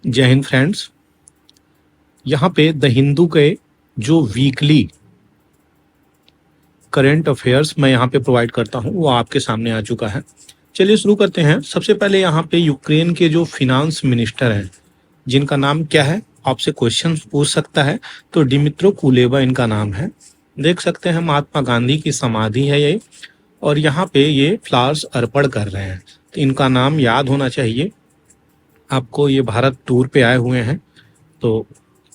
जय हिंद फ्रेंड्स। यहाँ पे द हिंदू के जो वीकली करंट अफेयर्स मैं यहाँ पे प्रोवाइड करता हूँ वो आपके सामने आ चुका है। चलिए शुरू करते हैं। सबसे पहले यहाँ पे यूक्रेन के जो फिनांस मिनिस्टर हैं जिनका नाम क्या है, आपसे क्वेश्चन पूछ सकता है तो डिमित्रो कुलेबा इनका नाम है। देख सकते हैं महात्मा गांधी की समाधि है ये, और यहाँ पे ये फ्लावर्स अर्पण कर रहे हैं, तो इनका नाम याद होना चाहिए आपको। ये भारत टूर पे आए हुए हैं, तो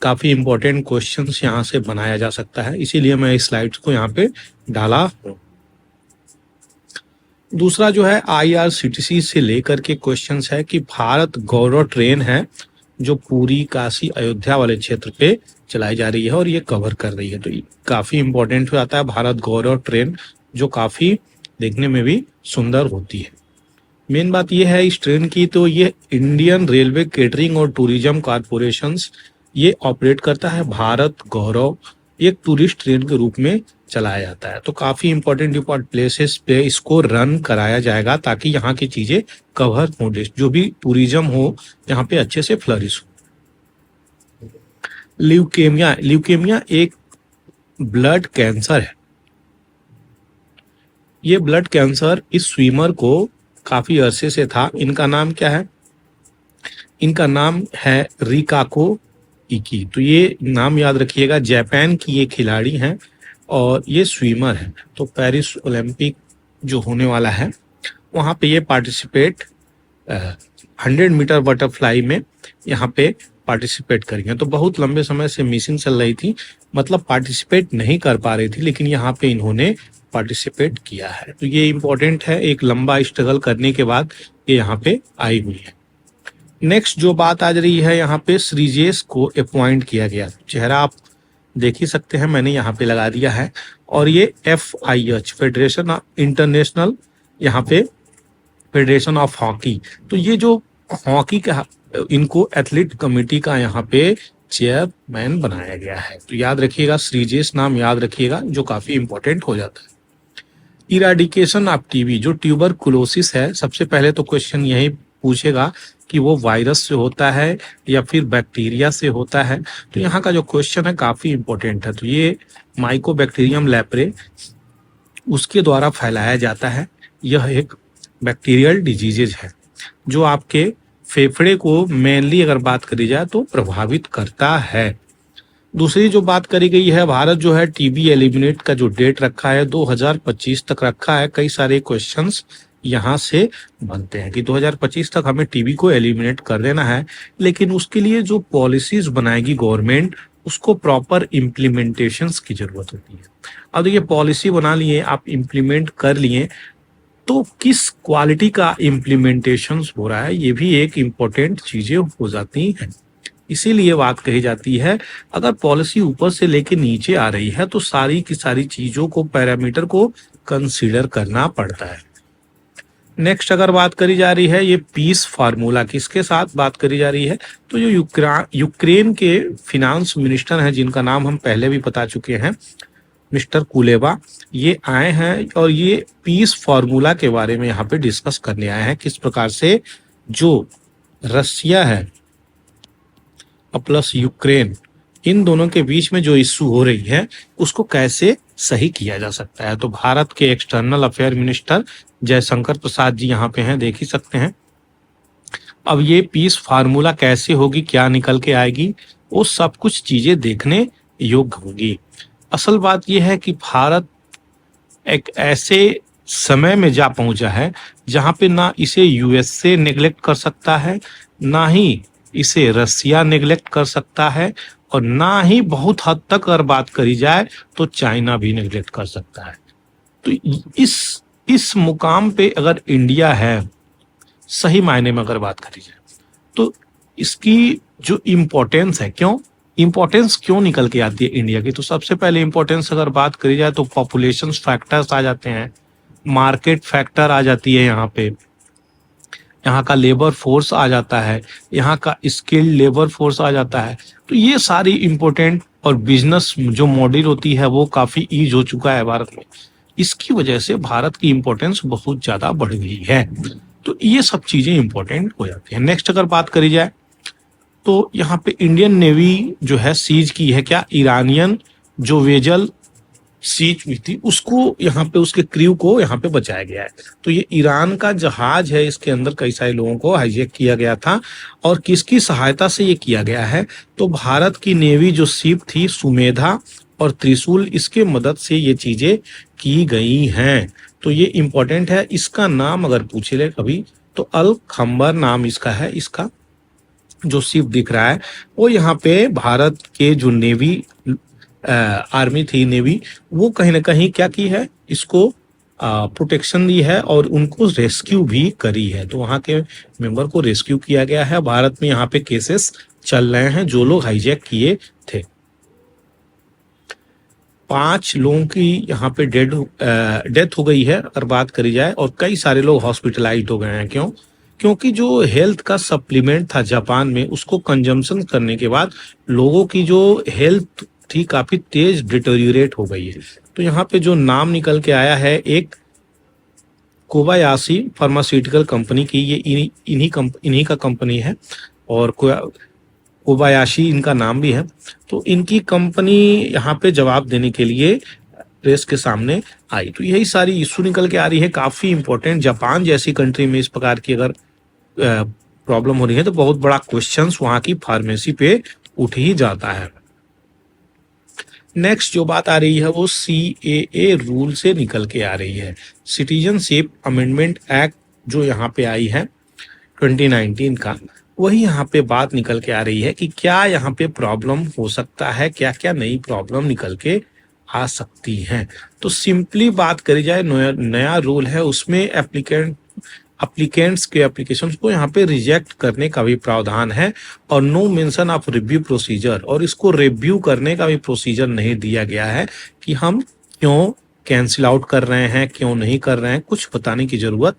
काफ़ी इम्पोर्टेंट क्वेश्चंस यहाँ से बनाया जा सकता है, इसीलिए मैं इस स्लाइड्स को यहाँ पे डाला हूँ। दूसरा जो है IRCTC से लेकर के क्वेश्चंस है कि भारत गौरव ट्रेन है जो पूरी काशी अयोध्या वाले क्षेत्र पे चलाई जा रही है और ये कवर कर रही है, तो काफ़ी इम्पोर्टेंट हो जाता है भारत गौरव ट्रेन, जो काफ़ी देखने में भी सुंदर होती है। मेन बात यह है इस ट्रेन की, तो ये इंडियन रेलवे केटरिंग और टूरिज्म कॉरपोरेशंस ये ऑपरेट करता है। भारत गौरव एक टूरिस्ट ट्रेन के रूप में चलाया जाता है, तो काफ़ी इंपॉर्टेंट प्लेसेस पे इसको रन कराया जाएगा ताकि यहाँ की चीज़ें कवर हो, जो भी टूरिज्म हो यहाँ पे अच्छे से फ्लरिश हो। ल्यूकेमिया एक ब्लड कैंसर है। ये ब्लड कैंसर इस स्विमर को काफ़ी अरसे से था। इनका नाम क्या है? इनका नाम है रिकाको इकी, तो ये नाम याद रखिएगा। जापान की ये खिलाड़ी हैं और ये स्विमर है। तो पेरिस ओलंपिक जो होने वाला है वहाँ पे ये पार्टिसिपेट 100 मीटर बटरफ्लाई में यहाँ पे पार्टिसिपेट करेंगे। तो बहुत लंबे समय से मिसिंग चल रही थी, मतलब पार्टिसिपेट नहीं कर पा रही थी, लेकिन यहाँ पे इन्होंने पार्टिसिपेट किया है, तो ये इम्पोर्टेंट है। एक लंबा स्ट्रगल करने के बाद ये यहाँ पे आई हुई है। नेक्स्ट जो बात आ रही है, यहाँ पे श्रीजेश को अपॉइंट किया गया। चेहरा आप देख ही सकते हैं, मैंने यहाँ पे लगा दिया है। और ये FIH फेडरेशन ऑफ इंटरनेशनल, यहाँ पे फेडरेशन ऑफ हॉकी, तो ये जो हॉकी का इनको एथलीट कमेटी का यहाँ पे चेयरमैन बनाया गया है। तो याद रखिएगा, श्रीजेश नाम याद रखिएगा, जो काफी इंपॉर्टेंट हो जाता है। इराडिकेशन ऑफ TB, जो ट्यूबरकुलोसिस है, सबसे पहले तो क्वेश्चन यही पूछेगा कि वो वायरस से होता है या फिर बैक्टीरिया से होता है। तो यहाँ का जो क्वेश्चन है काफी इंपॉर्टेंट है। तो ये माइकोबैक्टीरियम लेप्रे उसके द्वारा फैलाया जाता है। यह एक बैक्टीरियल डिजीजेज है जो आपके फेफड़े को मेनली अगर बात करी जाए तो प्रभावित करता है। दूसरी जो बात करी गई है, भारत जो है TB एलिमिनेट का जो डेट रखा है 2025 तक रखा है। कई सारे क्वेश्चंस यहाँ से बनते हैं कि 2025 तक हमें TB को एलिमिनेट कर देना है, लेकिन उसके लिए जो पॉलिसीज बनाएगी गवर्नमेंट, उसको प्रॉपर इम्प्लीमेंटेशंस की जरूरत होती है। अब देखिए, पॉलिसी बना लिए, आप इम्प्लीमेंट कर लिए, तो किस क्वालिटी का इम्प्लीमेंटेशंस हो रहा है, ये भी एक इम्पोर्टेंट चीजें हो जाती हैं। इसीलिए बात कही जाती है, अगर पॉलिसी ऊपर से लेके नीचे आ रही है तो सारी की सारी चीजों को, पैरामीटर को कंसीडर करना पड़ता है। नेक्स्ट अगर बात करी जा रही है, ये पीस फार्मूला किसके साथ बात करी जा रही है, तो जो यूक्रेन के फिनांस मिनिस्टर हैं जिनका नाम हम पहले भी बता चुके हैं, मिस्टर कुलेबा, ये आए हैं और ये पीस फार्मूला के बारे में यहाँ पे डिस्कस करने आए हैं। किस प्रकार से जो रसिया है प्लस यूक्रेन, इन दोनों के बीच में जो इश्यू हो रही है उसको कैसे सही किया जा सकता है। तो भारत के external affair minister Jaishankar Prasad ji यहाँ पे हैं, देख ही सकते हैं। अब ये पीस फार्मूला कैसे होगी, क्या निकल के आएगी, वो सब कुछ चीजें देखने योग्य होगी। असल बात यह है कि भारत एक ऐसे समय में जा पहुंचा है जहां पे ना इसे USA नेग्लेक्ट कर सकता है, ना ही इसे रसिया नेग्लेक्ट कर सकता है, और ना ही बहुत हद तक अगर बात करी जाए तो चाइना भी नेग्लेक्ट कर सकता है। तो इस मुकाम पे अगर इंडिया है, सही मायने में अगर बात करी जाए, तो इसकी जो इम्पोर्टेंस है, इंपॉर्टेंस क्यों निकल के आती है इंडिया की, तो सबसे पहले इंपॉर्टेंस अगर बात करी जाए तो पॉपुलेशन फैक्टर्स आ जाते हैं, मार्केट फैक्टर आ जाती है, यहाँ पे यहाँ का लेबर फोर्स आ जाता है, यहाँ का स्किल्ड लेबर फोर्स आ जाता है। तो ये सारी इंपॉर्टेंट, और बिजनेस जो मॉडल होती है वो काफी ईज हो चुका है भारत में। इसकी वजह से भारत की इंपॉर्टेंस बहुत ज्यादा बढ़ गई है। तो ये सब चीजें इंपॉर्टेंट हो जाती है। नेक्स्ट अगर बात करी जाए, तो यहाँ पे इंडियन नेवी जो है सीज की है क्या, ईरानियन जो वेजल सीज हुई थी उसको यहाँ पे, उसके क्रू को यहाँ पे बचाया गया है। तो ये ईरान का जहाज है, इसके अंदर कई सारे लोगों को हाईजैक किया गया था। और किसकी सहायता से ये किया गया है, तो भारत की नेवी जो शिप थी सुमेधा और त्रिशूल, इसके मदद से ये चीजें की गई हैं। तो ये इंपॉर्टेंट है। इसका नाम अगर पूछ ले कभी तो अल खंबर नाम इसका है। इसका जो शिप दिख रहा है वो यहाँ पे भारत के जो नेवी आर्मी थी, नेवी, वो कहीं ना कहीं क्या की है, इसको प्रोटेक्शन दी है और उनको रेस्क्यू भी करी है। तो वहां के मेंबर को रेस्क्यू किया गया है। भारत में यहाँ पे केसेस चल रहे हैं जो लोग हाईजैक किए थे। 5 लोगों की यहाँ पे डेथ हो गई है अगर बात करी जाए, और कई सारे लोग हॉस्पिटलाइज्ड हो गए हैं। क्यों? क्योंकि जो हेल्थ का सप्लीमेंट था जापान में, उसको कंजम्पशन करने के बाद लोगों की जो हेल्थ थी काफी तेज डिटोरिएट हो गई है। तो यहाँ पे जो नाम निकल के आया है एक कोबायाशी फार्मास्यूटिकल कंपनी की, ये इन्हीं का कंपनी है, और कोबायाशी इनका नाम भी है। तो इनकी कंपनी यहाँ पे जवाब देने के लिए प्रेस के सामने आई। तो यही सारी इशू निकल के आ रही है, काफी इंपॉर्टेंट। जापान जैसी कंट्री में इस प्रकार की अगर प्रॉब्लम हो रही है तो बहुत बड़ा क्वेश्चंस वहां की फार्मेसी पे उठ ही जाता है। नेक्स्ट जो बात आ रही है वो CAA रूल से निकल के आ रही है। सिटीजनशिप अमेंडमेंट एक्ट जो यहाँ पे आई है 2019 का, वही यहाँ पे बात निकल के आ रही है कि क्या यहाँ पे प्रॉब्लम हो सकता है, क्या क्या नई प्रॉब्लम निकल के आ सकती हैं। तो सिंपली बात करी जाए, नया रूल है, उसमें एप्लीकेंट्स के एप्लीकेशंस को यहाँ पे रिजेक्ट करने का भी प्रावधान है, और no mention of review procedure, और इसको रिव्यू करने का भी प्रोसीजर नहीं दिया गया है कि हम क्यों कैंसिल आउट कर रहे हैं, क्यों नहीं कर रहे हैं, कुछ बताने की जरूरत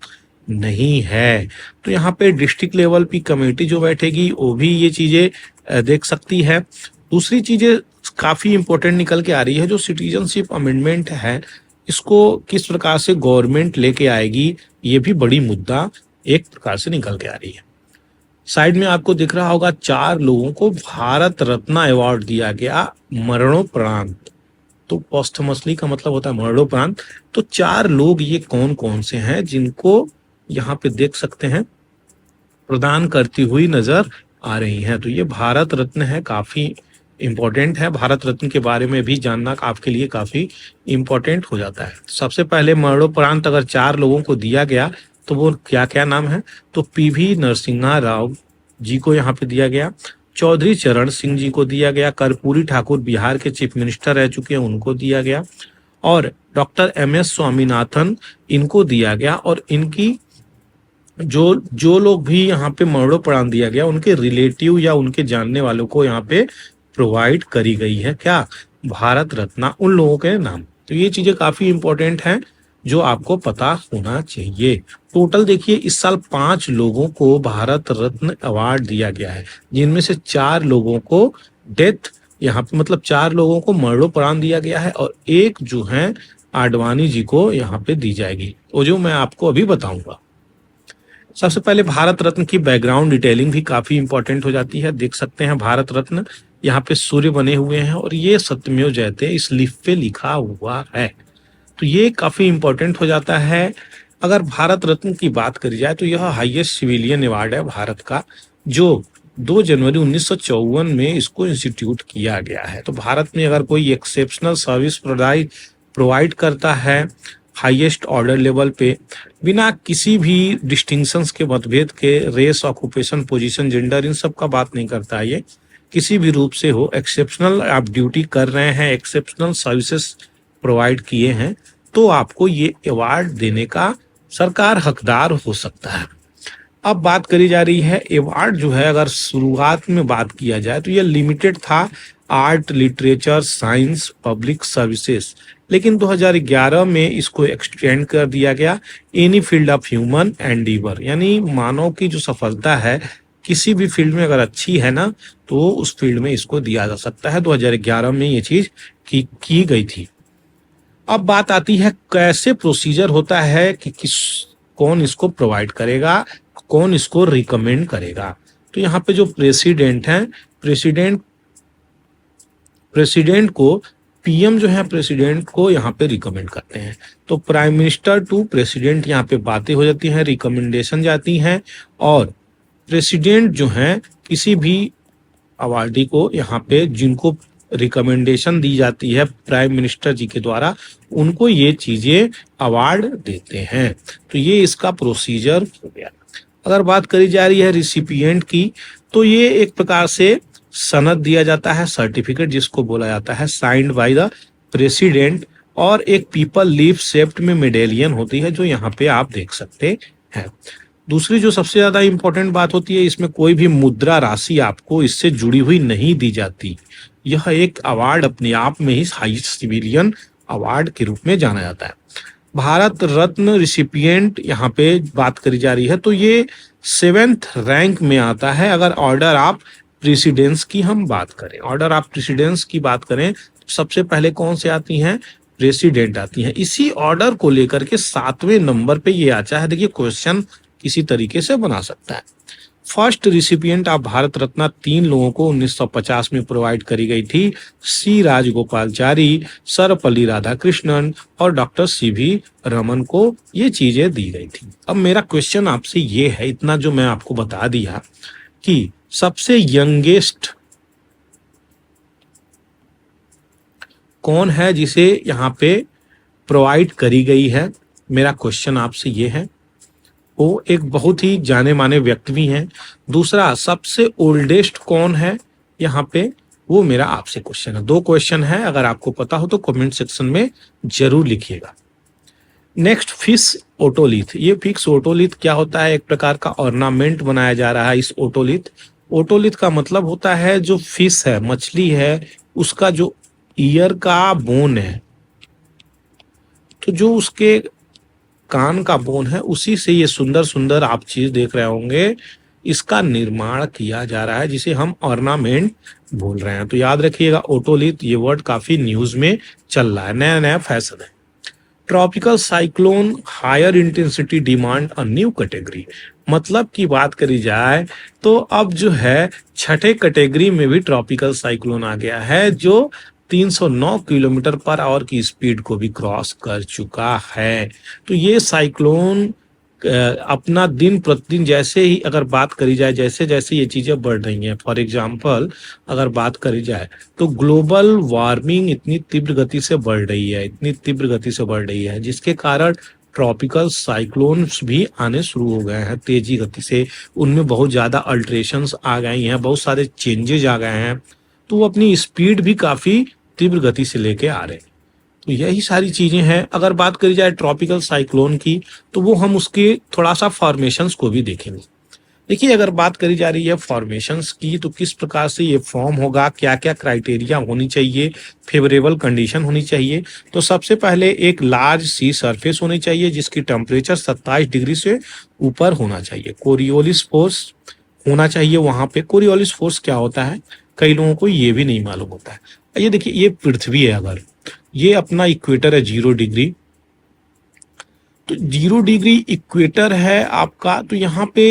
नहीं है। तो यहाँ पे डिस्ट्रिक्ट लेवल की कमेटी जो बैठेगी वो भी ये चीजें देख सकती है। दूसरी चीजें काफी इंपॉर्टेंट निकल के आ रही है, जो सिटीजनशिप अमेंडमेंट है इसको किस प्रकार से गवर्नमेंट लेके आएगी, ये भी बड़ी मुद्दा एक प्रकार से निकल के आ रही है। साइड में आपको दिख रहा होगा 4 लोगों को भारत रत्न अवार्ड दिया गया मरणोपरांत। तो पोस्टमसली का मतलब होता है मरणोपरांत। तो 4 लोग ये कौन कौन से हैं जिनको यहाँ पे देख सकते हैं प्रदान करती हुई नजर आ रही हैं। तो ये भारत रत्न है, काफी इंपॉर्टेंट है। भारत रत्न के बारे में भी जानना आपके लिए काफी इंपॉर्टेंट हो जाता है। सबसे पहले मरणोपरांत अगर 4 लोगों को दिया गया तो वो क्या क्या नाम है, तो PV नरसिम्हा राव जी को यहाँ पे दिया गया, चौधरी चरण सिंह जी को दिया गया, कर्पूरी ठाकुर बिहार के चीफ मिनिस्टर रह चुके हैं उनको दिया गया, और डॉक्टर MS स्वामीनाथन इनको दिया गया। और इनकी जो लोग भी यहाँ पे मरणोपरांत दिया गया उनके रिलेटिव या उनके जानने वालों को यहाँ पे प्रोवाइड करी गई है क्या, भारत रत्न, उन लोगों के नाम। तो ये चीजें काफी इंपॉर्टेंट हैं जो आपको पता होना चाहिए। टोटल देखिए इस साल 5 लोगों को भारत रत्न अवार्ड दिया गया है, जिनमें से 4 लोगों को डेथ यहाँ पे मतलब 4 लोगों को मरणोपरांत दिया गया है, और एक जो है आडवाणी जी को यहाँ पे दी जाएगी, वो जो मैं आपको अभी बताऊंगा। सबसे पहले भारत रत्न की बैकग्राउंड डिटेलिंग भी काफी इंपॉर्टेंट हो जाती है। देख सकते हैं भारत रत्न यहाँ पे सूर्य बने हुए हैं, और ये सत्यमेव जयते इस लीफ पे लिखा हुआ है। तो ये काफी इंपॉर्टेंट हो जाता है। अगर भारत रत्न की बात करी जाए तो यह हाईएस्ट सिविलियन अवार्ड है भारत का, जो 2 जनवरी 1954 में इसको इंस्टीट्यूट किया गया है। तो भारत में अगर कोई एक्सेप्शनल सर्विस प्रोवाइड करता है हाईएस्ट ऑर्डर लेवल पे, बिना किसी भी डिस्टिंक्शंस के, मतभेद के, रेस, ऑक्यूपेशन, पोजीशन, जेंडर, इन सब का बात नहीं करता है, ये किसी भी रूप से हो, एक्सेप्शनल आप ड्यूटी कर रहे हैं, एक्सेप्शनल सर्विसेज प्रोवाइड किए हैं, तो आपको ये अवार्ड देने का सरकार हकदार हो सकता है। अब बात करी जा रही है अवार्ड जो है, अगर शुरुआत में बात किया जाए तो ये लिमिटेड था art, literature, science, public services, लेकिन 2011 में इसको एक्सटेंड कर दिया गया any field of human endeavour, यानी मानव की जो सफलता है किसी भी फील्ड में अगर अच्छी है ना, तो उस फील्ड में इसको दिया जा सकता है। 2011 में ये चीज की गई थी। अब बात आती है कैसे प्रोसीजर होता है कि कौन इसको प्रोवाइड करेगा, कौन इसको रिकमेंड करेगा। तो यहाँ पे जो प्रेसिडेंट है, प्रेसिडेंट को पीएम जो है प्रेसिडेंट को यहाँ पे रिकमेंड करते हैं। तो प्राइम मिनिस्टर टू प्रेसिडेंट यहाँ पे बातें हो जाती हैं, रिकमेंडेशन जाती हैं, और प्रेसिडेंट जो है किसी भी अवार्डी को यहाँ पे जिनको रिकमेंडेशन दी जाती है प्राइम मिनिस्टर जी के द्वारा, उनको ये चीजें अवार्ड देते हैं। तो ये इसका प्रोसीजर हो गया। अगर बात करी जा रही है रिसिपिएंट की, तो ये एक प्रकार से सनद दिया जाता है, सर्टिफिकेट जिसको बोला जाता है, साइंड बाय द प्रेसिडेंट, और एक पीपल लीफ शेप्ड में मेडेलियन होती है जो यहाँ पे आप देख सकते हैं। दूसरी जो सबसे ज्यादा इंपॉर्टेंट बात होती है, इसमें कोई भी मुद्रा राशि आपको इससे जुड़ी हुई नहीं दी जाती। यह एक अवार्ड अपने आप में ही हाईएस्ट सिविलियन अवार्ड के रूप में जाना जाता है। भारत रत्न रिसिपिएंट यहाँ पे बात करी जा रही है, तो ये 7th रैंक में आता है। अगर ऑर्डर आप प्रेसिडेंस की हम बात करें, ऑर्डर आप प्रेसिडेंस की बात करें, तो सबसे पहले कौन से आती हैं? प्रेसिडेंट आती हैं। इसी ऑर्डर को लेकर के 7वें नंबर पे ये आता है। देखिए क्वेश्चन किसी तरीके से बना सकता है। First recipient of Bharat Ratna 3 लोगों को 1950 में प्रोवाइड करी गई थी। सी राजगोपालचारी, सर्वपल्ली राधाकृष्णन और डॉक्टर सीवी रमन को ये चीजें दी गई थी। अब मेरा क्वेश्चन आपसे ये है, इतना जो मैं आपको बता दिया, कि सबसे यंगेस्ट कौन है जिसे यहाँ पे प्रोवाइड करी गई है? मेरा क्वेश्चन आपसे ये है। वो एक बहुत ही जाने माने व्यक्ति भी हैं। दूसरा, सबसे ओल्डेस्ट कौन है यहाँ पे? वो मेरा आपसे क्वेश्चन है। 2 क्वेश्चन है, अगर आपको पता हो तो कमेंट सेक्शन में जरूर लिखिएगा। Next, fish otolith. ये फिक्स ओटोलिथ क्या होता है? एक प्रकार का ऑर्नामेंट बनाया जा रहा है इस ओटोलिथ। ओटोलिथ का मतलब होता है जो फिश है, मछली है, उसका जो ईयर का बोन है, तो जो उसके कान का बोन है, उसी से ये सुंदर सुंदर आप चीज देख रहे होंगे, इसका निर्माण किया जा रहा है, जिसे हम ऑर्नामेंट बोल रहे हैं। तो याद रखिएगा, ओटोलिथ ये वर्ड काफी न्यूज में चल रहा है, नया नया फैशन है। Tropical cyclone higher intensity demand a new category. मतलब की बात करी जाए तो अब जो है 6ठे कैटेगरी में भी ट्रॉपिकल साइक्लोन आ गया है, जो 309 किलोमीटर पर आवर की स्पीड को भी क्रॉस कर चुका है। तो ये साइक्लोन अपना दिन प्रतिदिन, जैसे ही अगर बात करी जाए, जैसे जैसे ये चीजें बढ़ रही हैं, फॉर एग्जांपल अगर बात करी जाए तो ग्लोबल वार्मिंग इतनी तीव्र गति से बढ़ रही है, इतनी तीव्र गति से बढ़ रही है, जिसके कारण ट्रॉपिकल साइक्लोन्स भी आने शुरू हो गए हैं तेजी गति से। उनमें बहुत ज्यादा अल्ट्रेशंस आ गई हैं, बहुत सारे चेंजेज आ गए हैं, तो वो अपनी स्पीड भी काफी तीव्र गति से लेके आ रहे हैं। तो यही सारी चीजें हैं। अगर बात करी जाए ट्रॉपिकल साइक्लोन की, तो वो हम उसके थोड़ा सा फॉर्मेशंस को भी देखेंगे। देखिए, अगर बात करी जा रही है फॉर्मेशंस की, तो किस प्रकार से ये फॉर्म होगा, क्या क्या क्राइटेरिया होनी चाहिए, फेवरेबल कंडीशन होनी चाहिए। तो सबसे पहले एक लार्ज सी सरफेस होनी चाहिए जिसकी टेम्परेचर 27 डिग्री से ऊपर होना चाहिए। कोरियोलिस फोर्स होना चाहिए वहां पे। कोरियोलिस फोर्स क्या होता है, कई लोगों को ये भी नहीं मालूम होता है। ये देखिए, ये पृथ्वी है, अगर ये अपना इक्वेटर है 0 डिग्री, तो 0 डिग्री इक्वेटर है आपका, तो यहाँ पे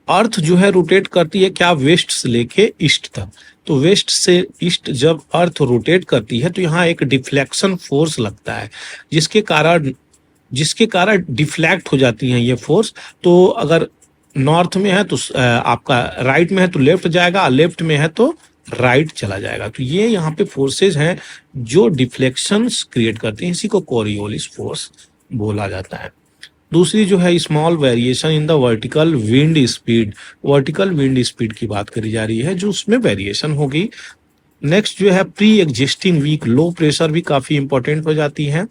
अर्थ जो है रोटेट करती है क्या, वेस्ट से लेके ईस्ट तक। तो वेस्ट से ईस्ट जब अर्थ रोटेट करती है, तो यहाँ एक डिफ्लेक्शन फोर्स लगता है, जिसके कारण डिफ्लेक्ट हो जाती हैं ये फोर्स। तो अगर नॉर्थ में है तो आपका राइट में है तो लेफ्ट जाएगा, लेफ्ट में है तो राइट चला जाएगा। तो ये यहाँ पे फोर्सेज हैं जो डिफ्लेक्शंस क्रिएट करते हैं, इसी को कोरियोलिस फोर्स बोला जाता है। दूसरी जो है small variation in the vertical wind speed. Vertical wind speed की बात करी जा रही है, जो उसमें वेरिएशन होगी। नेक्स्ट जो है pre existing weak low pressure भी काफी इंपॉर्टेंट हो जाती है,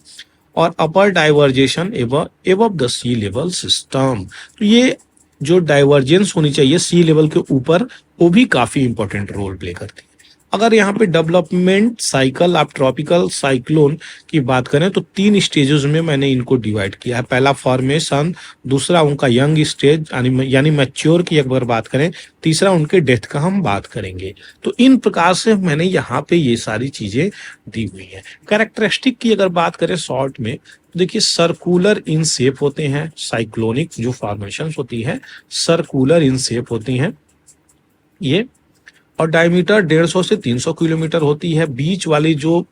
और upper divergence above the sea level system. तो ये जो डाइवर्जेंस होनी चाहिए सी लेवल के ऊपर, वो भी काफी इंपॉर्टेंट रोल प्ले करती है। अगर यहाँ पे डेवलपमेंट साइकिल आप ट्रॉपिकल साइक्लोन की बात करें तो 3 स्टेजेस में मैंने इनको डिवाइड किया है। पहला फॉर्मेशन, दूसरा उनका यंग स्टेज यानी मैच्योर की अगर बात करें, तीसरा उनके डेथ का हम बात करेंगे। तो इन प्रकार से मैंने यहाँ पे ये सारी चीजें दी हुई हैं। कैरेक्टरिस्टिक की अगर बात करें शॉर्ट में, तो देखिए सर्कुलर इन शेप होते हैं, साइक्लोनिक जो फॉर्मेशंस होती है सर्कुलर इन शेप होती हैं ये, और डायमीटर 150 से 300 किलोमीटर होती है। बीच वाली जो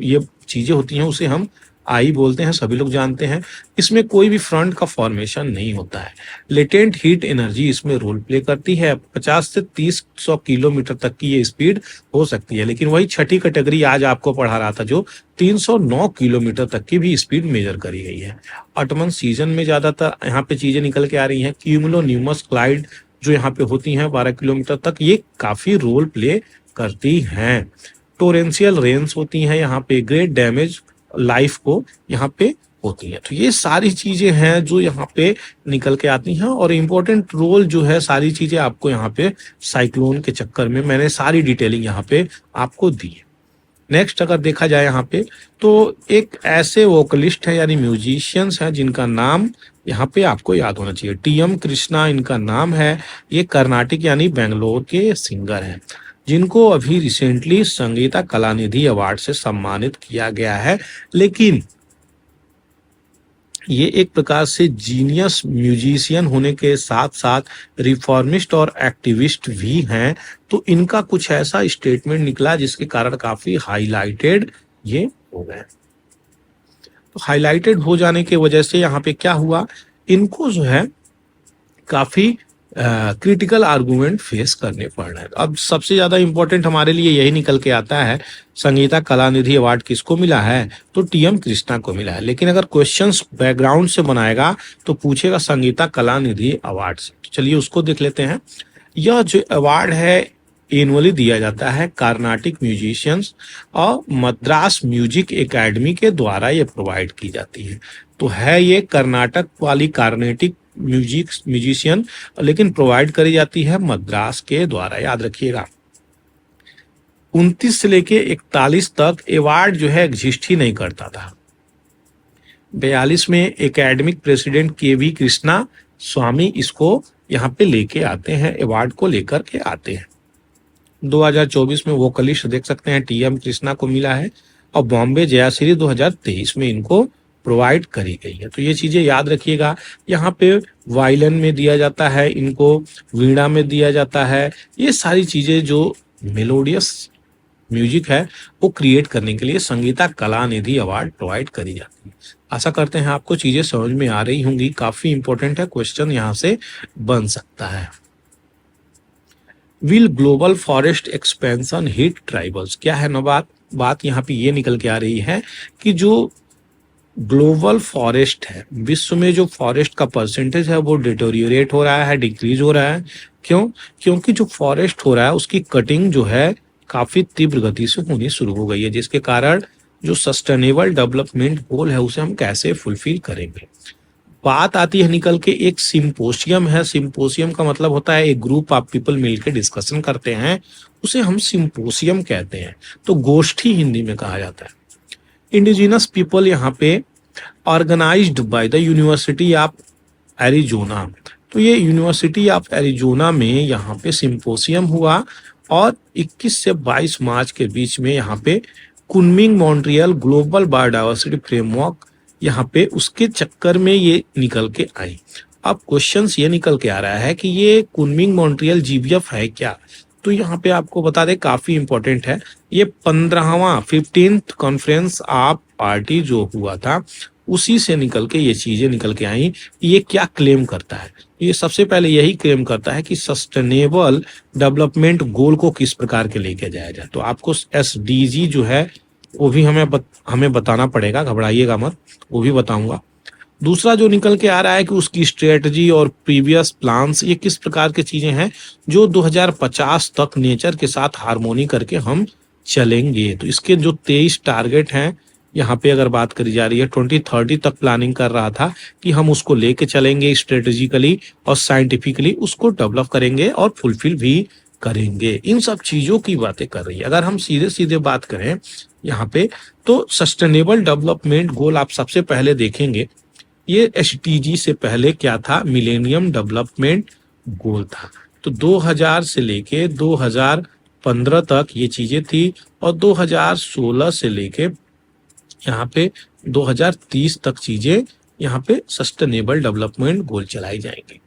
ये चीजें होती हैं उसे हम आई बोलते हैं, सभी लोग जानते हैं। इसमें कोई भी फ्रंट का फॉर्मेशन नहीं होता है। लेटेंट हीट एनर्जी इसमें रोल प्ले करती है। 50 से 30 किलोमीटर तक की ये स्पीड हो सकती है, लेकिन वही छठी कैटेगरी आज आपको पढ़ा रहा था जो 309 किलोमीटर तक की भी स्पीड मेजर करी गई है। ऑटमन सीजन में ज्यादातर यहाँ पे चीजें निकल के आ रही हैं। क्यूमुलोनिम्बस क्लाइड जो यहाँ पे होती हैं 12 किलोमीटर तक, ये काफी रोल प्ले करती हैं। टोरेंशियल रेन्स होती हैं यहाँ पे, ग्रेट डैमेज लाइफ को यहाँ पे होती है। तो ये सारी चीजें हैं जो यहाँ पे निकल के आती हैं, और इम्पोर्टेंट रोल जो है सारी चीजें आपको यहाँ पे साइक्लोन के चक्कर में मैंने सारी डिटेलिंग यहाँ पे आपको दी है। नेक्स्ट अगर देखा जाए यहाँ पे, तो एक ऐसे वोकलिस्ट है यानी म्यूजिशियंस हैं जिनका नाम यहाँ पे आपको याद होना चाहिए। टी.एम. कृष्णा इनका नाम है। ये कर्नाटक यानी बेंगलोर के सिंगर हैं, जिनको अभी रिसेंटली संगीता कलानिधि अवार्ड से सम्मानित किया गया है। लेकिन ये एक प्रकार से जीनियस म्यूजिशियन होने के साथ साथ रिफॉर्मिस्ट और एक्टिविस्ट भी हैं। तो इनका कुछ ऐसा स्टेटमेंट निकला जिसके कारण काफी हाईलाइटेड ये हो गए। तो हाईलाइटेड हो जाने की वजह से यहाँ पे क्या हुआ, इनको जो है काफी क्रिटिकल आर्गुमेंट फेस करने पड़ रहे हैं। अब सबसे ज्यादा इंपॉर्टेंट हमारे लिए यही निकल के आता है, संगीता कलानिधि अवार्ड किसको मिला है, तो टी.एम. कृष्णा को मिला है। लेकिन अगर क्वेश्चंस बैकग्राउंड से बनाएगा तो पूछेगा संगीता कलानिधि अवार्ड से। तो चलिए उसको देख लेते हैं। यह जो अवार्ड है एनुअली दिया जाता है कार्नाटिक म्यूजिशियंस और मद्रास म्यूजिक एकेडमी के द्वारा ये प्रोवाइड की जाती है। तो है ये कर्नाटक वाली कार्नेटिक म्यूजिशियन, लेकिन प्रोवाइड करी जाती है मद्रास के द्वारा, याद रखिएगा। 29 से लेके 41 तक अवार्ड जो है एग्जिस्ट ही नहीं करता था। 42 में एकेडमिक प्रेसिडेंट के.वी. कृष्णा स्वामी इसको यहाँ पे लेके आते हैं, अवार्ड को लेकर के आते हैं। 2024 में वोकलिस्ट देख सकते हैं टी.एम. कृष्णा को मिला है, और बॉम्बे जयाश्री 2023 में इनको प्रोवाइड करी गई है। तो ये चीजें याद रखिएगा। यहाँ पे वायलिन में दिया जाता है इनको, वीणा में दिया जाता है। ये सारी चीजें जो मेलोडियस म्यूजिक है वो क्रिएट करने के लिए संगीता कलानिधि अवार्ड प्रोवाइड करी जाती है। आशा करते हैं आपको चीजें समझ में आ रही होंगी। काफी इंपॉर्टेंट है, क्वेश्चन यहाँ से बन सकता है। Will global forest expansion hit tribals, क्या है ना बात यहाँ पे ये निकल के आ रही है कि जो ग्लोबल फॉरेस्ट है, विश्व में जो फॉरेस्ट का परसेंटेज है वो डिटोरियोरेट हो रहा है, डिक्रीज हो रहा है। क्यों? क्योंकि जो फॉरेस्ट हो रहा है उसकी कटिंग जो है काफी तीव्र गति से होनी शुरू हो गई है, जिसके कारण जो सस्टेनेबल डेवलपमेंट गोल है उसे हम कैसे फुलफिल करेंगे। बात आती है निकल के एक सिंपोसियम है। सिंपोसियम का मतलब होता है एक ग्रुप ऑफ पीपल मिलकर डिस्कशन करते हैं, उसे हम सिंपोसियम कहते हैं। तो गोष्ठी हिंदी में कहा जाता है। इंडिजिनस पीपल यहाँ पे organised by the university of Arizona. तो ये यूनिवर्सिटी ऑफ एरिजोना में यहाँ पे सिंपोसियम हुआ, और 21 से 22 मार्च के बीच में यहाँ पे Kunming Montreal global biodiversity framework यहाँ पे उसके चक्कर में ये निकल के आई। अब क्वेश्चंस ये निकल के आ रहा है कि ये कुनमिंग मॉन्ट्रियल जीबीएफ है क्या। तो यहाँ पे आपको बता दें, काफी इंपॉर्टेंट है। ये 15th कॉन्फ्रेंस ऑफ पार्टी जो हुआ था उसी से निकल के ये चीजें निकल के आई। ये क्या क्लेम करता है? ये सबसे पहले यही क्लेम करता है कि सस्टेनेबल डेवलपमेंट गोल को किस प्रकार के लेके जाया जाए। तो आपको एसडीजी जो है वो भी हमें बताना पड़ेगा, घबराइएगा मत, वो भी बताऊंगा। दूसरा जो निकल के आ रहा है कि उसकी स्ट्रेटजी और प्रीवियस प्लान्स, ये किस प्रकार की चीजें हैं जो 2050 तक नेचर के साथ हार्मोनी करके हम चलेंगे। तो इसके जो 23 टारगेट हैं यहाँ पे अगर बात करी जा रही है, 2030 तक प्लानिंग कर रहा था कि हम उसको लेके चलेंगे स्ट्रेटेजिकली और साइंटिफिकली उसको डेवलप करेंगे और फुलफिल भी करेंगे। इन सब चीजों की बातें कर रही है। अगर हम सीधे सीधे बात करें यहाँ पे, तो सस्टेनेबल डेवलपमेंट गोल आप सबसे पहले देखेंगे, ये एसडीजी से पहले क्या था, मिलेनियम डेवलपमेंट गोल था। तो 2000 से लेके 2015 तक ये चीजें थी, और 2016 से लेके यहाँ पे 2030 तक चीजें यहाँ पे सस्टेनेबल डेवलपमेंट गोल चलाई जाएंगी।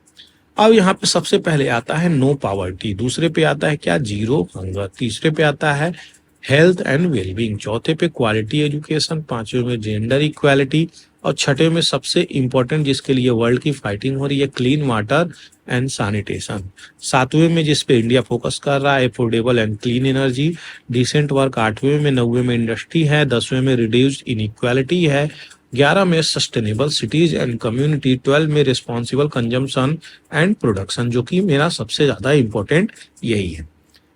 अब यहाँ पे सबसे पहले आता है नो पॉवर्टी, दूसरे पे आता है क्या, जीरो हंगर, तीसरे पे आता है हेल्थ एंड वेलबींग, चौथे पे क्वालिटी एजुकेशन, पांचवे में जेंडर इक्वालिटी, और छठे में सबसे इंपॉर्टेंट जिसके लिए वर्ल्ड की फाइटिंग हो रही है, क्लीन वाटर एंड सैनिटेशन, सातवें में जिस पे इंडिया फोकस कर रहा है, affordable and clean energy, decent work, आठवें में, नौवें में इंडस्ट्री है, 10वें में रिड्यूस्ड इनइक्वालिटी है, 11 में सस्टेनेबल सिटीज एंड कम्युनिटी, 12 में रिस्पॉन्सिबल कंजम्पशन एंड प्रोडक्शन, जो कि मेरा सबसे ज्यादा इंपॉर्टेंट यही है।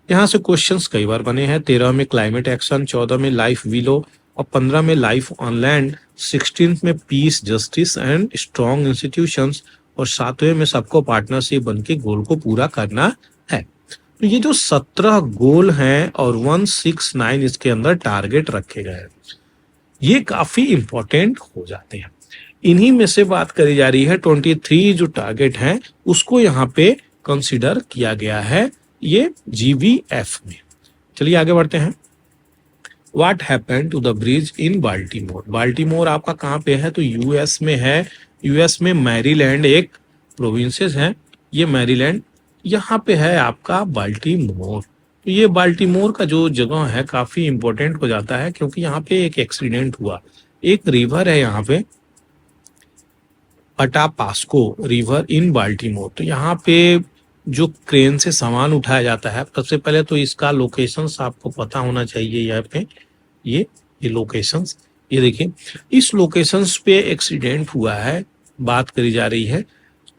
यहाँ से क्वेश्चंस कई बार बने हैं। 13 में क्लाइमेट एक्शन, 14 में लाइफ बिलो, और 15 में लाइफ ऑन लैंड, 16 में piece justice and strong institutions, और 7वें में सबको पार्टनरशिप बन के गोल को पूरा करना है। तो ये जो 17 गोल हैं और 169 इसके अंदर टारगेट रखे गए हैं, ये काफी इंपॉर्टेंट हो जाते हैं। इन्हीं में से बात करी जा रही है 23 जो टारगेट हैं उसको यहाँ पे कंसिडर किया गया है ये GVF में। चलिए आगे बढ़ते हैं। What happened to the bridge in Baltimore, Baltimore आपका कहाँ पे है, तो यूएस में है। यूएस में मैरीलैंड एक प्रोविंसेस है, ये मैरीलैंड, यहाँ पे है आपका बाल्टीमोर। तो ये बाल्टीमोर का जो जगह है काफी इंपॉर्टेंट हो जाता है, क्योंकि यहाँ पे एक एक्सीडेंट हुआ। एक रिवर है यहाँ पे, अटापास्को रिवर इन बाल्टीमोर। तो यहाँ पे जो क्रेन से सामान उठाया जाता है, सबसे पहले तो इसका लोकेशंस आपको पता होना चाहिए। यहाँ पे ये लोकेशंस, ये देखिए, इस लोकेशंस पे एक्सीडेंट हुआ है। बात करी जा रही है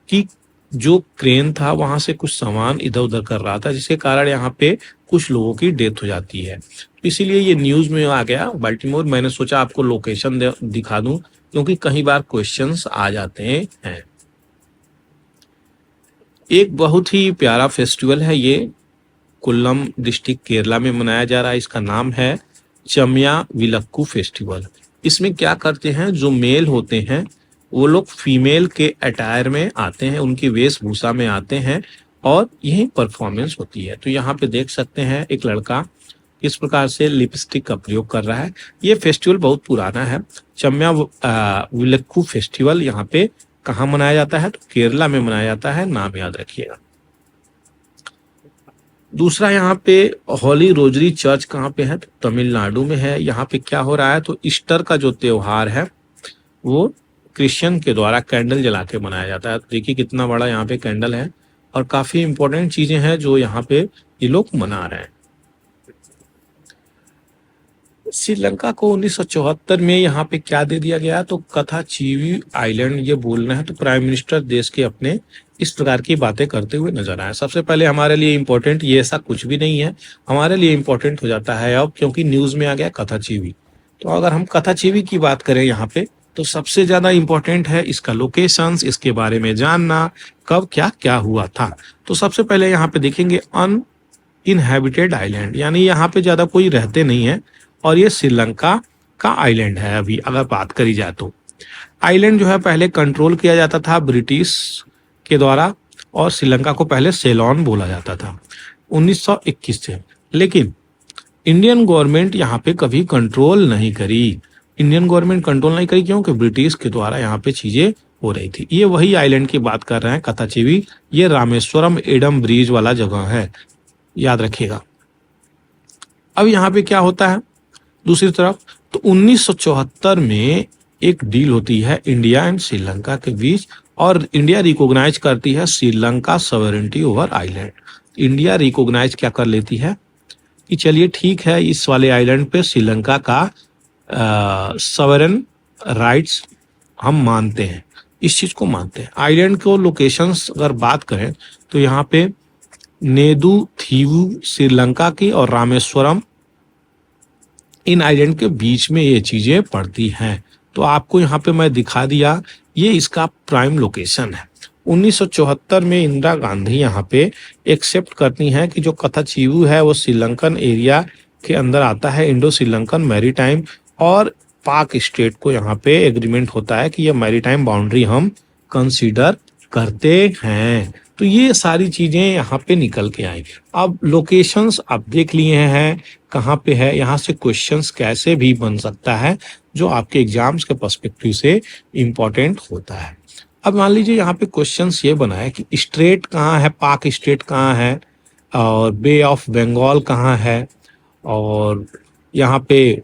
कि जो क्रेन था वहां से कुछ सामान इधर उधर कर रहा था, जिसके कारण यहाँ पे कुछ लोगों की डेथ हो जाती है। तो इसीलिए ये न्यूज में आ गया बाल्टीमोर। मैंने सोचा आपको लोकेशन दिखा दूं, क्योंकि कई बार क्वेश्चंस आ जाते हैं। एक बहुत ही प्यारा फेस्टिवल है ये, कोल्लम डिस्ट्रिक्ट केरला में मनाया जा रहा है। इसका नाम है चमिया विलक्कू फेस्टिवल। इसमें क्या करते हैं, जो मेल होते हैं वो लोग फीमेल के अटायर में आते हैं, उनकी वेशभूषा में आते हैं, और यही परफॉर्मेंस होती है। तो यहाँ पे देख सकते हैं एक लड़का इस प्रकार से लिपस्टिक का प्रयोग कर रहा है। ये फेस्टिवल बहुत पुराना है। चमिया विलक्कू फेस्टिवल यहाँ पे कहाँ मनाया जाता है, तो केरला में मनाया जाता है, नाम याद रखिएगा। दूसरा यहाँ पे होली रोजरी चर्च कहाँ पे है, तो तमिलनाडु में है। यहाँ पे क्या हो रहा है, तो ईस्टर का जो त्योहार है वो क्रिश्चियन के द्वारा कैंडल जला के मनाया जाता है। तो देखिए कितना बड़ा यहाँ पे कैंडल है, और काफी इंपॉर्टेंट चीजें हैं जो यहाँ पे ये लोग मना रहे हैं। श्रीलंका को 1974 में यहाँ पे क्या दे दिया गया, तो कथाचीवी आइलैंड ये बोलना है। तो प्राइम मिनिस्टर देश के अपने इस प्रकार की बातें करते हुए नजर आए। सबसे पहले हमारे लिए इंपॉर्टेंट ये ऐसा कुछ भी नहीं है, हमारे लिए इंपॉर्टेंट हो जाता है अब, क्योंकि न्यूज में आ गया कथाचीवी। तो अगर हम कथाचीवी की बात करें यहाँ पे, तो सबसे ज्यादा इंपॉर्टेंट है इसका लोकेशंस, इसके बारे में जानना, कब क्या क्या हुआ था। तो सबसे पहले यहाँ पे देखेंगे अनइनहैबिटेड आइलैंड, यानी यहाँ पे ज्यादा कोई रहते नहीं है, और ये श्रीलंका का आइलैंड है। अभी अगर बात करी जाए तो आइलैंड जो है पहले कंट्रोल किया जाता था ब्रिटिश के द्वारा, और श्रीलंका को पहले सेलोन बोला जाता था 1921 से। लेकिन इंडियन गवर्नमेंट यहाँ पे कभी कंट्रोल नहीं करी। इंडियन गवर्नमेंट कंट्रोल नहीं करी, क्योंकि ब्रिटिश के द्वारा यहाँ पे चीजें हो रही थी। ये वही आइलैंड की बात कर रहे हैं कथाचीवी, ये रामेश्वरम एडम ब्रिज वाला जगह है, याद रखिएगा। अब यहाँ पे क्या होता है दूसरी तरफ, तो 1974 में एक डील होती है इंडिया एंड श्रीलंका के बीच, और इंडिया रिकॉग्नाइज करती है Sri Lanka sovereignty over island. India recognise क्या कर लेती है कि चलिए ठीक है, इस वाले आइलैंड पे श्रीलंका का सॉवरेन राइट्स हम मानते हैं, इस चीज को मानते हैं। आइलैंड को लोकेशंस अगर बात करें तो यहाँ पे नेदू थीवू श्रीलंका की, और रामेश्वरम, इन आइलैंड के बीच में ये चीजें पड़ती हैं। तो आपको यहाँ पे मैं दिखा दिया, ये इसका प्राइम लोकेशन है। 1974 में इंदिरा गांधी यहाँ पे एक्सेप्ट करती हैं कि जो कथाचीवू है वो श्रीलंकन एरिया के अंदर आता है, इंडो श्रीलंकन मैरीटाइम, और पाक स्टेट को यहाँ पे एग्रीमेंट होता है कि ये मैरीटाइम बाउंड्री हम कंसीडर करते हैं। तो ये सारी चीजें यहाँ पे निकल के आई। अब लोकेशंस आप देख लिए हैं कहाँ पे है, यहाँ से क्वेश्चंस कैसे भी बन सकता है जो आपके एग्जाम्स के पर्सपेक्टिव से इम्पोर्टेंट होता है। अब मान लीजिए यहाँ पे क्वेश्चंस ये बना है कि स्टेट कहाँ है, पाक स्टेट कहाँ है, और बे ऑफ बंगाल कहाँ है, और यहाँ पे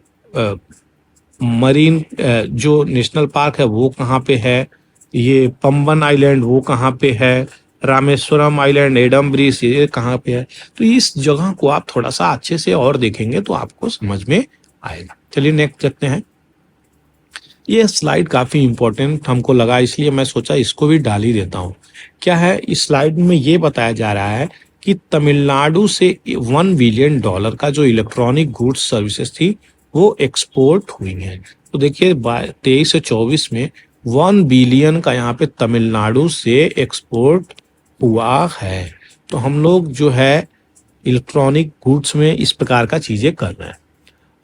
मरीन जो नेशनल पार्क है वो कहाँ पे है, ये पंबन आइलैंड वो कहाँ पे है, रामेश्वरम आइलैंड, एडम ब्रिज ये कहाँ पे है। तो इस जगह को आप थोड़ा सा अच्छे से और देखेंगे तो आपको समझ में आएगा। चलिए नेक्स्ट देखते हैं। ये स्लाइड काफी इंपॉर्टेंट हमको लगा, इसलिए मैं सोचा इसको भी डाल ही देता हूँ। क्या है इस स्लाइड में ये बताया जा रहा है कि तमिलनाडु से $1 बिलियन का जो इलेक्ट्रॉनिक गुड्स सर्विसेज थी वो एक्सपोर्ट हुई है। तो देखिए 23 से 24 में 1 बिलियन का यहाँ पे तमिलनाडु से एक्सपोर्ट हुआ है। तो हम लोग जो है इलेक्ट्रॉनिक गुड्स में इस प्रकार का चीजें कर रहे हैं।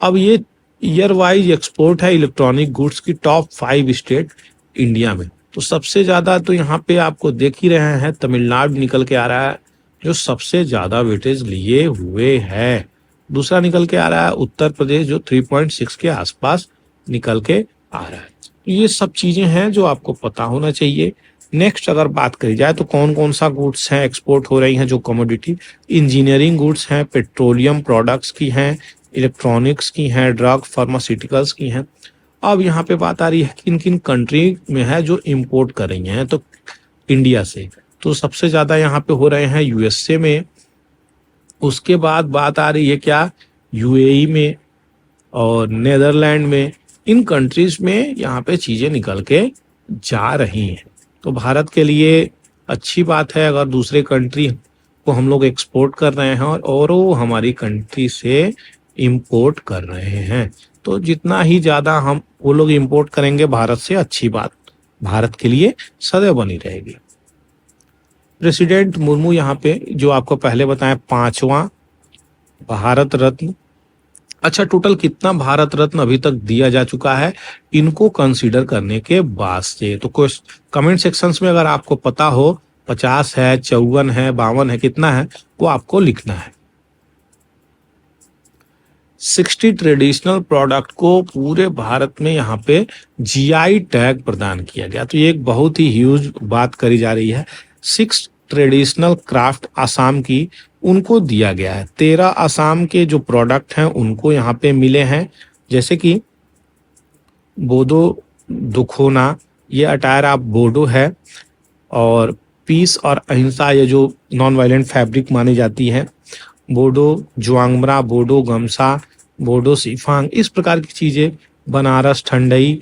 अब ये ईयर वाइज एक्सपोर्ट है इलेक्ट्रॉनिक गुड्स की टॉप 5 स्टेट इंडिया में। तो सबसे ज्यादा तो यहाँ पे आपको देख ही रहे हैं तमिलनाडु निकल के आ रहा है जो सबसे ज्यादा वेटेज लिए हुए है। दूसरा निकल के आ रहा है उत्तर प्रदेश जो 3.6 के आसपास निकल के आ रहा है। तो ये सब चीजें हैं जो आपको पता होना चाहिए। नेक्स्ट अगर बात करी जाए तो कौन कौन सा गुड्स हैं एक्सपोर्ट हो रही हैं, जो कमोडिटी इंजीनियरिंग गुड्स हैं, पेट्रोलियम प्रोडक्ट्स की हैं, इलेक्ट्रॉनिक्स की हैं, ड्रग फार्मास्यूटिकल्स की हैं। अब यहाँ पे बात आ रही है कि किन किन कंट्री में है जो इंपोर्ट कर रही हैं तो इंडिया से। तो सबसे ज्यादा यहाँ पे हो रहे हैं यूएसए में, उसके बाद बात आ रही है क्या यूएई में और नेदरलैंड में। इन कंट्रीज में यहाँ पे चीजें निकल के जा रही हैं। तो भारत के लिए अच्छी बात है अगर दूसरे कंट्री को हम लोग एक्सपोर्ट कर रहे हैं और वो हमारी कंट्री से इंपोर्ट कर रहे हैं। तो जितना ही ज्यादा हम वो लोग इंपोर्ट करेंगे भारत से, अच्छी बात भारत के लिए सदैव बनी रहेगी। प्रेसिडेंट मुर्मू यहाँ पे जो आपको पहले बताया 5वां भारत रत्न। अच्छा टोटल कितना भारत रत्न अभी तक दिया जा चुका है इनको कंसीडर करने के बाद से। तो कमेंट सेक्शंस में अगर आपको पता हो 50 है, 54 है, 52 है, कितना है वो आपको लिखना है। 60 ट्रेडिशनल प्रोडक्ट को पूरे भारत में यहाँ पे जीआई टैग प्रदान किया गया। तो ये एक बहुत ही ह्यूज बात करी जा रही है। 6 ट्रेडिशनल क्राफ्ट आसाम की उनको दिया गया है। 13 आसाम के जो प्रोडक्ट हैं उनको यहाँ पे मिले हैं, जैसे कि बोडो दुखोना, ये अटायर आप बोडो है, और पीस और अहिंसा ये जो नॉन वायलेंट फैब्रिक मानी जाती है, बोडो जुआंगमरा, बोडो गमसा, बोडो सीफांग, इस प्रकार की चीजें, बनारस ठंडई,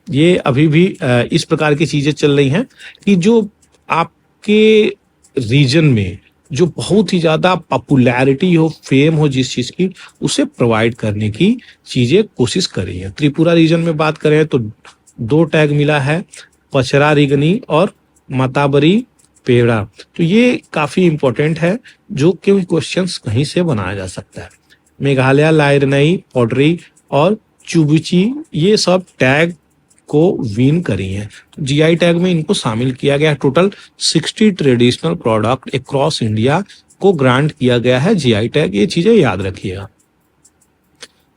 ये अभी भी इस प्रकार की चीजें चल रही हैं कि जो आपके रीजन में जो बहुत ही ज्यादा पॉपुलैरिटी हो, फेम हो जिस चीज की, उसे प्रोवाइड करने की चीजें कोशिश कर रही है। त्रिपुरा रीजन में बात करें तो 2 टैग मिला है, पचरा रिगनी और मताबरी पेड़ा। तो ये काफी इंपॉर्टेंट है जो क्योंकि क्वेश्चंस कहीं से बनाया जा सकता है। मेघालय लाइरनई पॉटरी और चुबुची ये सब टैग को विन करी हैं। जीआई टैग में इनको शामिल किया गया। Total 60 traditional product across India को ग्रांट किया गया है जीआई टैग। ये चीजें याद रखिएगा।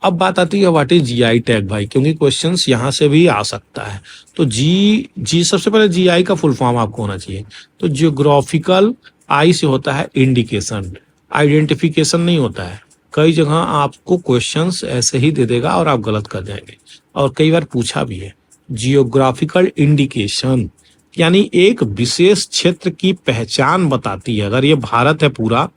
अब बात आती है व्हाट इज जीआई टैग भाई, क्योंकि क्वेश्चंस यहाँ से भी आ सकता है। तो जी सबसे पहले जीआई का फुल फॉर्म आपको होना चाहिए। तो जियोग्राफिकल, आई से होता है इंडिकेशन, आइडेंटिफिकेशन नहीं होता है। कई जगह आपको क्वेश्चंस ऐसे ही दे देगा और आप गलत कर जाएंगे, और कई बार पूछा भी है। जियोग्राफिकल इंडिकेशन यानी एक विशेष क्षेत्र की पहचान बताती है। अगर ये भारत है पूरा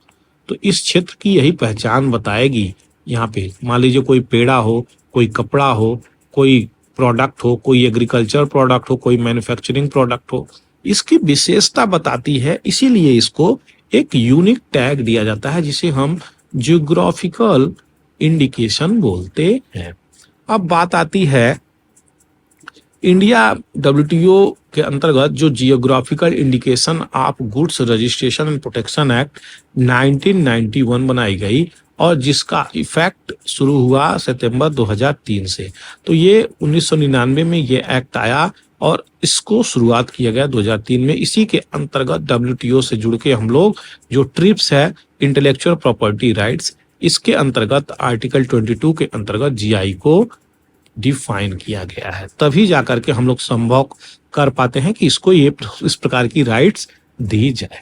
तो इस क्षेत्र की यही पहचान बताएगी। यहाँ पे मान लीजिए कोई पेड़ा हो, कोई कपड़ा हो, कोई प्रोडक्ट हो, कोई एग्रीकल्चर प्रोडक्ट हो, कोई मैन्युफैक्चरिंग प्रोडक्ट हो, इसकी विशेषता बताती है, इसीलिए इसको एक यूनिक टैग दिया जाता है जिसे हम जियोग्राफिकल इंडिकेशन बोलते हैं। अब बात आती है इंडिया डब्ल्यूटीओ के अंतर्गत जो geographical indication of goods registration and protection act 1991 बनाई गई और जिसका इफेक्ट शुरू हुआ सितंबर 2003 से। तो ये 1999 में ये एक्ट आया और इसको शुरुआत किया गया 2003 में। इसी के अंतर्गत डब्ल्यूटीओ से जुड़ के हम लोग जो ट्रिप्स है इंटेलेक्चुअल प्रॉपर्टी राइट्स, इसके अंतर्गत आर्टिकल 22 के अंतर्गत जीआई को डिफाइन किया गया है। तभी जाकर के हम लोग संभव कर पाते हैं कि इसको ये इस प्रकार की राइट्स दी जाए।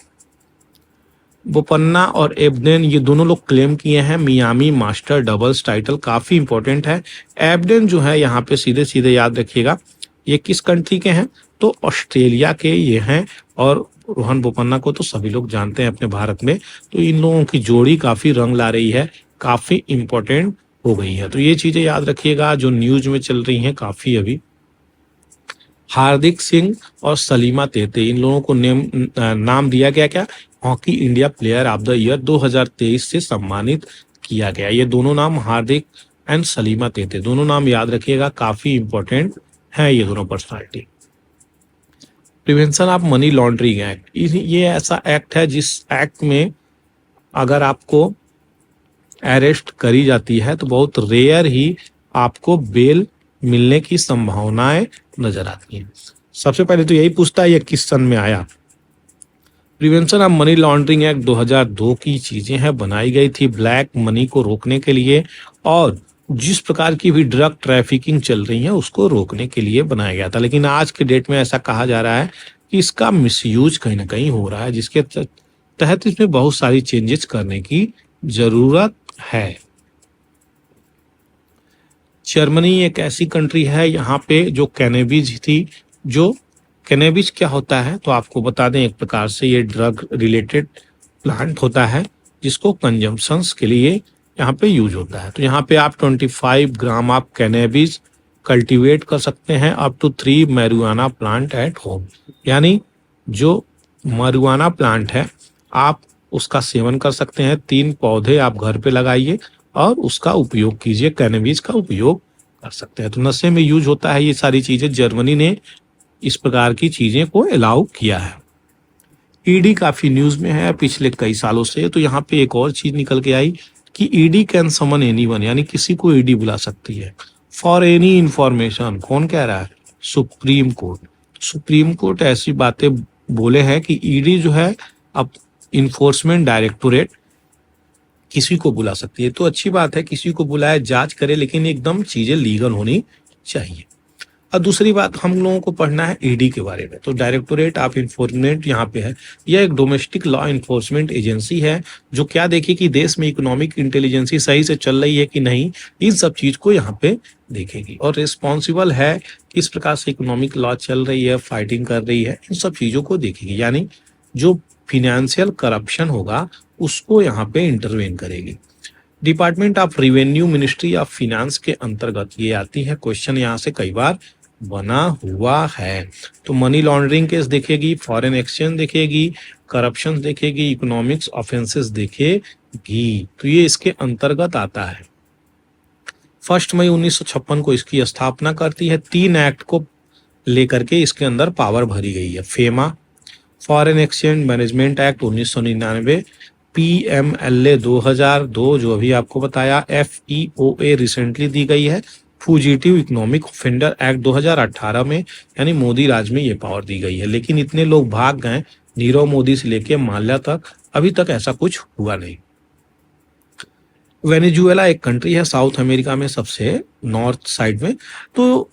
बोपन्ना और एब्डेन ये दोनों लोग क्लेम किए हैं मियामी मास्टर डबल्स टाइटल, काफी इंपॉर्टेंट है। एब्डेन जो है यहाँ पे सीधे सीधे याद रखिएगा ये किस कंट्री के हैं, तो ऑस्ट्रेलिया के ये हैं। और रोहन बोपन्ना को तो सभी लोग जानते हैं अपने भारत में। तो इन लोगों की जोड़ी काफी रंग ला रही है, काफी इंपॉर्टेंट हो गई है। तो ये चीजें याद रखिएगा जो न्यूज में चल रही हैं काफी अभी। हार्दिक सिंह और सलीमा तेते इन लोगों को नाम दिया गया क्या, hockey India player of the year 2023 से सम्मानित किया गया। ये दोनों नाम हार्दिक एंड सलीमा तेते दोनों नाम याद रखिएगा, काफी इंपॉर्टेंट है ये दोनों personality. Prevention of money laundering act, ये ऐसा एक्ट है जिस एक्ट में अगर आपको अरेस्ट करी जाती है तो बहुत रेयर ही आपको बेल मिलने की संभावनाएं नजर आती हैं। सबसे पहले तो यही पूछता है ये किस सन में आया। Prevention of money laundering act 2002 की चीजें हैं, बनाई गई थी ब्लैक मनी को रोकने के लिए और जिस प्रकार की भी ड्रग ट्रैफिकिंग चल रही है उसको रोकने के लिए बनाया गया था। लेकिन आज के डेट में ऐसा कहा जा रहा है कि इसका मिसयूज कहीं ना कहीं हो रहा है, जिसके तहत इसमें बहुत सारी चेंजेस करने की जरूरत है। जर्मनी एक ऐसी कंट्री है यहाँ पे जो कैनेबीज थी, जो कैनेबीज क्या होता है तो आपको बता दें, एक प्रकार से ये ड्रग रिलेटेड प्लांट होता है जिसको कंजम्पशंस के लिए यहाँ पे यूज होता है। तो यहाँ पे आप 25 ग्राम ऑफ कैनेबीज कल्टीवेट कर सकते हैं up to 3 marijuana plant at home. यानी जो मैरिजुआना प्लांट है आप उसका सेवन कर सकते हैं, 3 पौधे आप घर पे लगाइए और उसका उपयोग कीजिए, कैनेबीज का उपयोग कर सकते हैं। तो नशे में यूज होता है ये सारी चीजें, जर्मनी ने इस प्रकार की चीजें को अलाउ किया है। ईडी काफी न्यूज में है पिछले कई सालों से। तो यहाँ पे एक और चीज निकल के आई कि ईडी कैन समन एनीवन, यानी किसी को ईडी बुला सकती है फॉर एनी इंफॉर्मेशन। कौन कह रहा है, सुप्रीम कोर्ट। सुप्रीम कोर्ट ऐसी बातें बोले हैं कि ईडी जो है अब इन्फोर्समेंट डायरेक्टोरेट किसी को बुला सकती है। तो अच्छी बात है, किसी को बुलाए, जांच करे, लेकिन एकदम चीजें लीगल होनी चाहिए। और दूसरी बात हम लोगों को पढ़ना है ईडी के बारे में। तो डायरेक्टोरेट ऑफ इन्फोर्समेंट यहाँ पे है, यह एक डोमेस्टिक लॉ इन्फोर्समेंट एजेंसी है जो क्या देखे कि देश में इकोनॉमिक इंटेलिजेंसी सही से चल रही है कि नहीं, इन सब चीज को यहाँ पे देखेगी और रिस्पॉन्सिबल है किस प्रकार से इकोनॉमिक लॉ चल रही है, फाइटिंग कर रही है, इन सब चीजों को देखेगी। यानी जो फिनेंशियल करप्शन होगा उसको यहाँ पे इंटरवेन करेगी। Department of revenue ministry of finance के अंतर्गत ये आती है। क्वेश्चन यहाँ से कई बार बना हुआ है। तो मनी लॉन्ड्रिंग केस देखेगी, फॉरेन एक्सचेंज देखेगी, करप्शन देखेगी, इकोनॉमिक्स ऑफेंसेस देखेगी। तो ये इसके अंतर्गत आता है। 1 मई 1956 को इसकी स्थापना करती है। 3 एक्ट को लेकर के इसके अंदर पावर भरी गई है। FEMA, foreign exchange management act 1999, PMLA 2002 जो अभी आपको बताया, एफईओए रिसेंटली दी गई है, फूजिटिव इकोनॉमिक ऑफेंडर एक्ट 2018 में, यानी मोदी राज में ये पावर दी गई है। लेकिन इतने लोग भाग गए, नीरव मोदी से लेके माल्या तक, अभी तक ऐसा कुछ हुआ नहीं। वेनेजुएला एक कंट्री है साउथ अमेरिका में, सबसे नॉर्थ साइड में। तो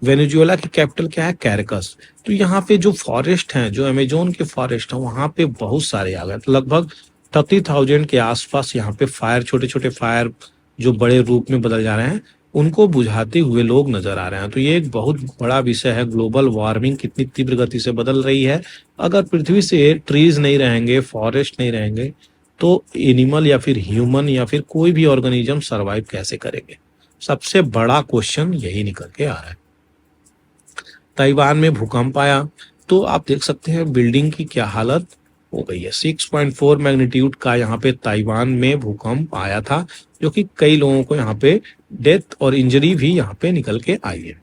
वेनेजुएला की कैपिटल क्या है, कैरेकस। तो यहाँ पे जो फॉरेस्ट हैं, जो अमेजोन के फॉरेस्ट हैं, वहाँ पे बहुत सारे आ गए। तो लगभग 30,000 के आसपास यहाँ पे फायर, छोटे छोटे फायर जो बड़े रूप में बदल जा रहे हैं, उनको बुझाते हुए लोग नजर आ रहे हैं। तो ये एक बहुत बड़ा विषय है, ग्लोबल वार्मिंग कितनी तीव्र गति से बदल रही है। अगर पृथ्वी से ट्रीज नहीं रहेंगे, फॉरेस्ट नहीं रहेंगे, तो एनिमल या फिर ह्यूमन या फिर कोई भी ऑर्गेनिज्म सर्वाइव कैसे करेंगे। सबसे बड़ा क्वेश्चन यही निकल के आ रहा है। ताइवान में भूकंप आया तो आप देख सकते हैं बिल्डिंग की क्या हालत हो गई है। 6.4 मैग्नीट्यूड का यहाँ पे ताइवान में भूकंप आया था, जो कि कई लोगों को यहाँ पे डेथ और इंजरी भी यहाँ पे निकल के आई है।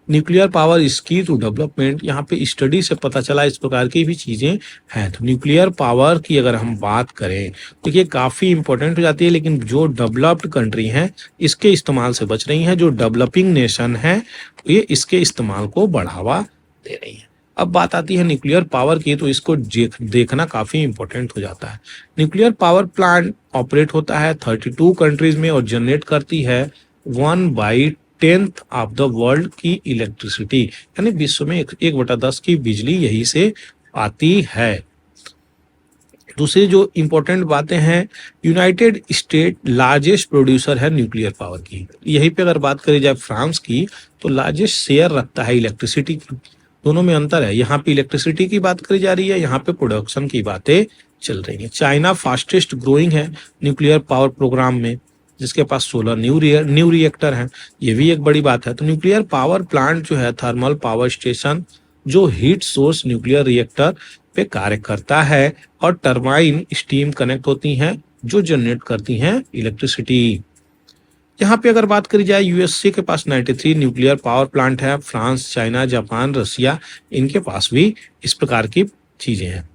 न्यूक्लियर पावर इज की टू डेवलपमेंट, यहाँ पे स्टडी से पता चला इस प्रकार की भी चीजें हैं। तो न्यूक्लियर पावर की अगर हम बात करें तो ये काफी इंपॉर्टेंट हो जाती है, लेकिन जो डेवलप्ड कंट्री हैं इसके इस्तेमाल से बच रही हैं, जो डेवलपिंग नेशन है ये इसके इस्तेमाल को बढ़ावा दे रही है। अब बात आती है न्यूक्लियर पावर की, तो इसको देखना काफी इंपॉर्टेंट हो जाता है। न्यूक्लियर पावर प्लांट ऑपरेट होता है 32 कंट्रीज में और जनरेट करती है 1/10 ऑफ द वर्ल्ड की इलेक्ट्रिसिटी, यानी विश्व में 1/10 की बिजली यही से आती है। दूसरी जो इंपॉर्टेंट बातें हैं, यूनाइटेड स्टेट लार्जेस्ट प्रोड्यूसर है न्यूक्लियर पावर की। यहीं पे अगर बात करी जाए फ्रांस की, तो लार्जेस्ट शेयर रखता है इलेक्ट्रिसिटी की। दोनों में अंतर है, यहाँ पे इलेक्ट्रिसिटी की बात करी जा रही है, यहाँ पे प्रोडक्शन की बातें चल रही है। चाइना फास्टेस्ट ग्रोइंग है न्यूक्लियर पावर प्रोग्राम में, जिसके पास 16 न्यू रिएक्टर हैं, ये भी एक बड़ी बात है। तो न्यूक्लियर पावर प्लांट जो है थर्मल पावर स्टेशन जो हीट सोर्स न्यूक्लियर रिएक्टर पे कार्य करता है, और टरबाइन स्टीम कनेक्ट होती हैं जो जनरेट करती हैं इलेक्ट्रिसिटी। यहाँ पे अगर बात करी जाए, यूएसए के पास 93 न्यूक्लियर पावर प्लांट है, फ्रांस, चाइना, जापान, रसिया, इनके पास भी इस प्रकार की चीजें हैं।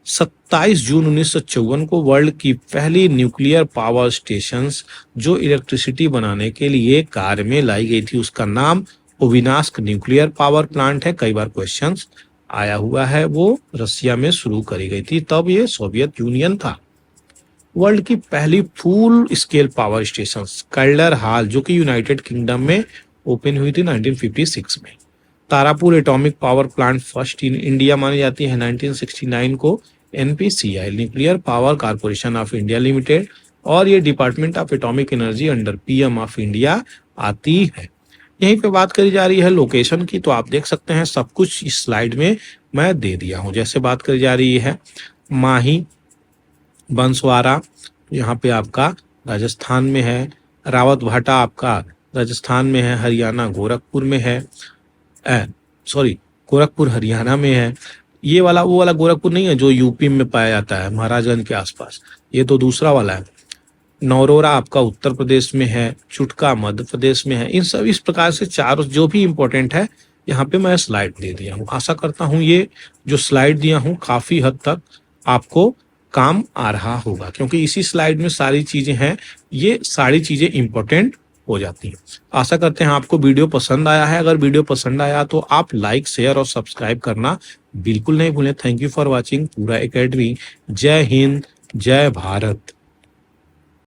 27 जून 1954 को वर्ल्ड की पहली न्यूक्लियर पावर स्टेशन जो इलेक्ट्रिसिटी बनाने के लिए कार्य में लाई गई थी, उसका नाम ओविनास्क न्यूक्लियर पावर प्लांट है। कई बार क्वेश्चंस आया हुआ है, वो रसिया में शुरू करी गई थी, तब ये सोवियत यूनियन था। वर्ल्ड की पहली full scale power station Calder Hall, जो कि यूनाइटेड किंगडम में ओपन हुई थी 1956 में। Tarapur atomic power plant first in India मानी जाती है 1969 को। NPCI nuclear power corporation of India limited, और ये department of atomic energy under PM of India आती है। यहीं पे बात करी जा रही है लोकेशन की, तो आप देख सकते हैं सब कुछ इस स्लाइड में मैं दे दिया हूं। जैसे बात करी जा रही है माही, बंसवाड़ा यहाँ पे आपका राजस्थान में है, रावत भाटा आपका राजस्थान में है, हरियाणा गोरखपुर में है, गोरखपुर हरियाणा में है। ये वाला वो वाला गोरखपुर नहीं है जो यूपी में पाया जाता है महाराजगंज के आसपास, ये तो दूसरा वाला है। नौरोरा आपका उत्तर प्रदेश में है, चुटका मध्य प्रदेश में है। इन सब इस प्रकार से चारों जो भी इंपॉर्टेंट है यहाँ पे मैं स्लाइड दे दिया हूँ। आशा करता हूँ ये जो स्लाइड दिया हूँ काफी हद तक आपको काम आ रहा होगा, क्योंकि इसी स्लाइड में सारी चीजें हैं, ये सारी चीजें इंपॉर्टेंट हो जाती हैं। आशा करते हैं आपको वीडियो पसंद आया है। अगर वीडियो पसंद आया तो आप लाइक, शेयर और सब्सक्राइब करना बिल्कुल नहीं भूलें। थैंक यू फॉर वॉचिंग पूरा एकेडमी। जय हिंद, जय भारत।